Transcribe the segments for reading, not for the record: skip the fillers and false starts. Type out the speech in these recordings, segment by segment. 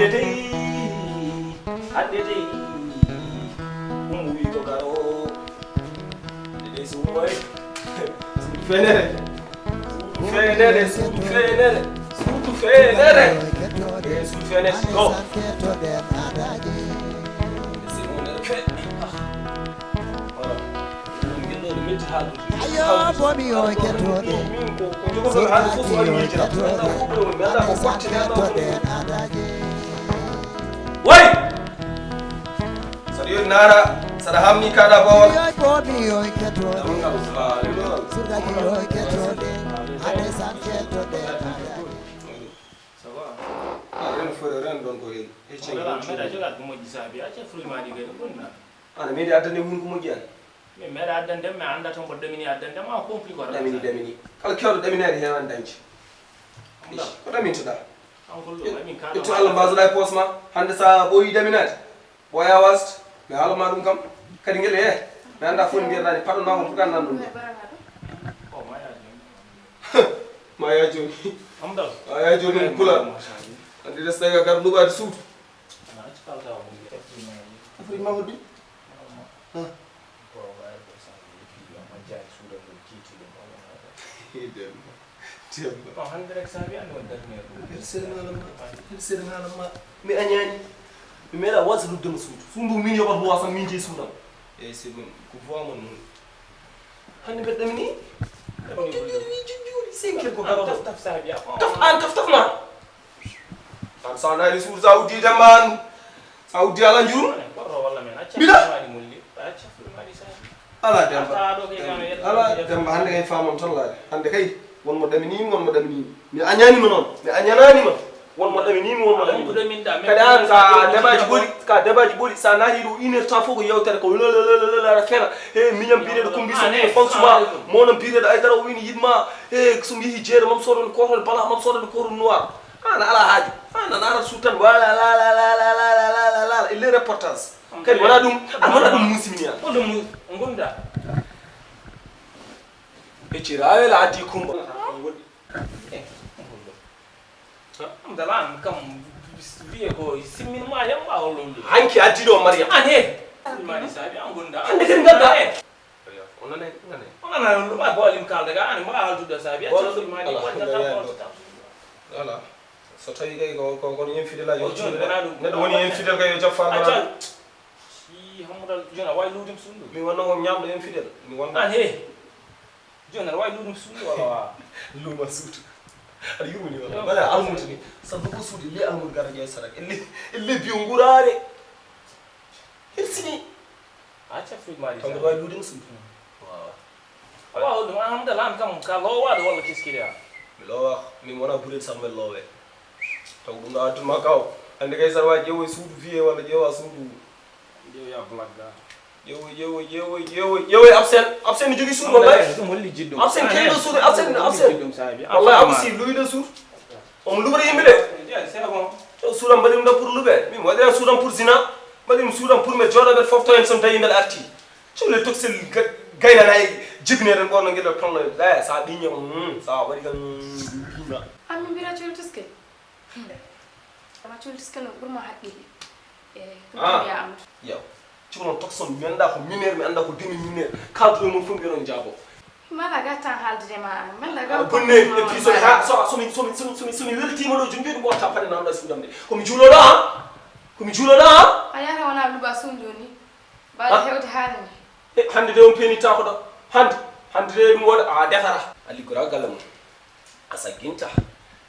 hande dai wi ko garo dai su moy fenere su fenere go ayo bomi o ketode wai sariyo nara sada hamni kada bawal bomi o ketode surgaji o ketode ade san ketode sawa aren fere ren don ko hen Wala mera jogat ko moƴƴi saabi acca fruit ɗi kadi bonna ana mede addande mun ko moƴƴi an min meeɗa addande mi annda tan ko damini addande ma compli ko damini kala kewɗo daminade hewan dañci ko damintoɗa itto allah mbasoɗa e poos ma hande sa ɓooyi daminade ɓooya wasta mi haalama ɗum kam kadi gueɗe he mi anda fof mbiyatani paɗon ma ko pourkan nan ɗum ma ya joni a ya joni ɗum kula andi resɗaga gar luɓade suudu afri ma hoɗɗi herserenalama mi añani mi meeɗa wasa luddema suudu sundu min yoɓat mo wasan min jeeyi suudam eyyi c'est bon ko voimon noon hande mbeɗɗami ni jujjuuri 5 heures ko garo taf saabi an taf ma an sa naari suudu sa uddi demba an sa uddi ala jurum bila ala demba ala demba hande kay famam tan laade hande kay wonmo ɗaminimi mi añanima noon mi añananima wonmo ɗaminimi wonmo ɗaminimi kadi an ka débatji ɓoɗi sa naati ɗo 1 heure temps fof ko yewtere ko lelelelelera fena e miñam bireɗo combi so ni fonctionnement monon bireɗo aydara o wini yidma e somi yeehi jeere mam sodode kotol bala mam sodode kotol noir ana ala haaji ana nara suut tan wala la e les reportage kadi wona ɗum wona ɗum musimini an oɗum gonda ɓeccira awela addi kumba amdalan kam wiye ko simmin ma yam ɓawolonde hanki addiɗo mariam an he mani saabi an gonda hande kadi gadda onana ɗuma boolim kalde ga an mbawa haldude saabi accaimani voilà so tawi kay kono infidèle aji neɗɗo woni infidèle kay yo jaf famana si hammudal joni a wawi luudim sundu mi wonno ko ñamɗo infidèle mi wonno an he joni aɗa wawi luudim sundu walla luuma suudu aɗa yurmini wala wala almude ni sabu ko suudu le almude gara jeey sadak elle biyo ngurare hirsini acca fruit mari taw mbiɗa wawi luudim suudu waaw ɗum alhamdulillah kam ka lowaɗo walla kiskiri a mi lowa min wona ɓuurel sammel loowe taw ɗum ɗo adduma kaw hande kay saɗa wawi ƴeewoy suudu wiye walla ƴeewa suudu ƴeewoya blagga ƴeewoy absen ne jogui suudu wallahi ɗum holli jiddum absen keyɗo suudu absen wallahi abou sy luyɗo suudu omo luɓra yimɓe ɗe c'est bon taw suudam mbaɗimi ɗam pour luɓe min waɗira suudam pour zina mbaɗimi suudam pour mi jooɗo ɓeɗe fofto hen somi tawi mbeɗa arti cohle toxel gaynanayi jibineren ɓorno gueɗo tonno e sa ɓiñe sa waɗi kam ɓiima an min mbira coltuske ama coltuske no ɓurma haqqille e ɗumya amadou yaw cigonon toxon mi anda ko minére mi anda ko demi minére kalduɗo mum fof mbiyenon jaabo mala ga tan haaldudema an malla ga bonne et puis somi weltima ɗo joni mbiɗum ɓorta paɗe namɗa suudam de komi juuloɗo ha a yata wona luɓa sum joni mbaɗa hewde haalani e hande de on penita ko ɗo hande de ɗum woɗa a defara a liggora galle mum a sagginta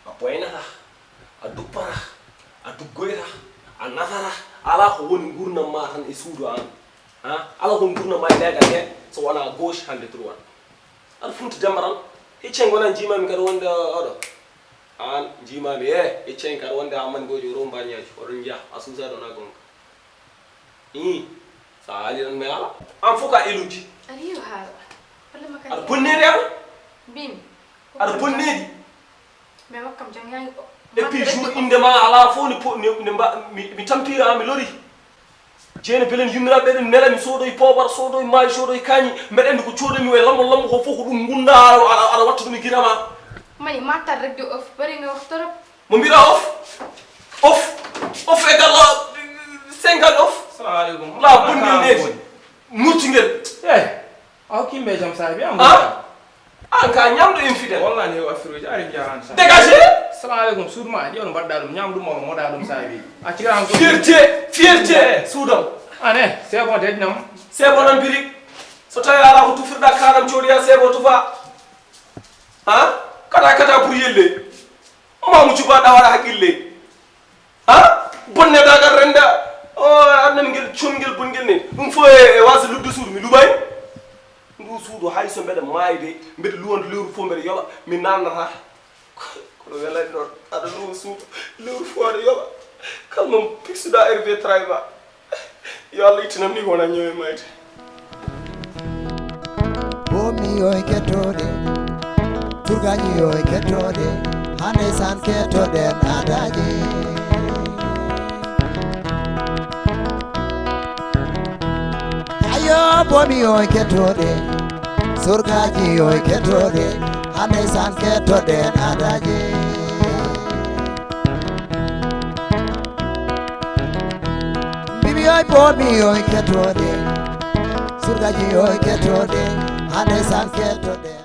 a ɓoynata a duppata a duggoyta a nafata ala ko woni gurnam ma tan e suudu an ala ko gurnam ma e legal he so wona gauche hande droit aɗa funta demaral heccen gonan jimami kadi wonde oɗo an jimami heccen kadi wonde hammani goji o rombañaji oɗon jiya a suusaɗo na gonga sa haali tan mi ala an fof ka eluji aɗa yiyo haala wallama kadi aɗa bonnedi an mbimi aɗa bonnedi mais wakkam jang yani et puis jour indema ala fof mi tampira ha mi lori jeeni beelen yummiraɓe ɓeɗen nela mi soodoye poobar soodoye maaji soodoye kañi mbeɗa andi ko coodami e lammo ko fof ko ɗum gunda aɗa watta ɗum e guirama mani mattat regde of bari nga wax torop mo mbiɗa of of égal 50 of salaamaaleykum la bon ngel neti murti ngel aw kimbe jam sa bi am ka ñamdo infidèle wallahi ne afiro ji ari jahan sa dégagé salaamaaleykum surma joni badda dum ñam dum mo da dum sa bi a ci ran ko fierté suudam ane c'est bon de nam c'est bon on birik so tawi ala ko tufirɗa karam coodiya seebo tufa kata pour yelle mamu cubaɗa waɗa haqqille bonne dagal renda annan ngel congel bongel ne ɗum fo e wasa ludde suudu mi luɓay ndu suudu hay so mbeɗa maayde mbeɗa luwande lewru fof mbeɗa yoɓa mi nannata kono welani ɗon aɗa luwa suudu lewru fof aɗa yoɓa kalmam piksuɗa hervé traiva yo Allah ittinam ni wona ñowe mayde bomi yo kettode turgaji yo kettode hande san kettoɗen adaji ayo bomi yo kettode surgaji yo kettode hande san kettoɗen adaji bibi yo bomi yo kettode surgaji yo kettode hande san kettoɗen